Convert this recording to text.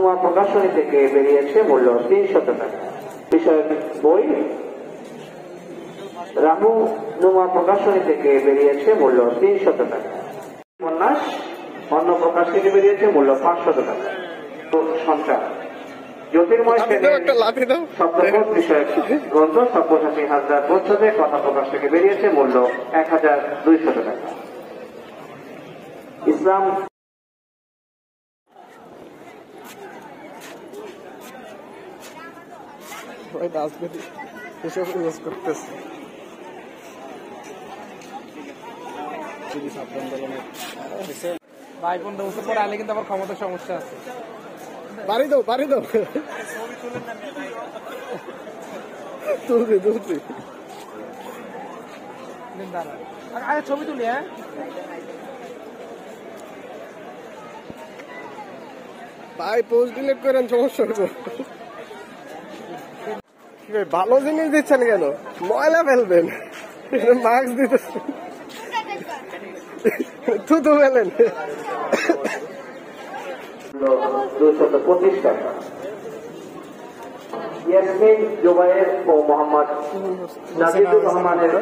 নুমা প্রকাশনী থেকে বেরিয়েছে মূল্য ৩০০ টাকা। বিষয়ক বই রাহু নুমা প্রকাশনী থেকে বেরিয়েছে মূল্য ৩০০ টাকা। উপন্যাস অন্য প্রকাশ থেকে বেরিয়েছে মূল্য ৫০০ টাকা। সঞ্চার জ্যোতির্ময় শব্দকোষ বিষয়ক গ্রন্থ সব্যসাচী হাজরার বছরে কথা প্রকাশ থেকে বেরিয়েছে মূল্য ১,২০০ টাকা। ইসলাম ভাই 15 বছর পরে আলে কিন্তু আবার ক্ষমতার সমস্যা আছে। বাড়ি দাও তুলছি আরে ছবি তুলি। হ্যাঁ ভাই পোস্ট ডিলিট করেন, সমস্যা হইব। ভালো জিনিস দিচ্ছেন কেন? ময়লা ফেলবেন, মাস্ক দিতেছেন, থুতু ফেলেন। ২২৫ টাকা। ইয়াসমিন জুবায়ের ও মোহাম্মদ নাজিদুর রহমানের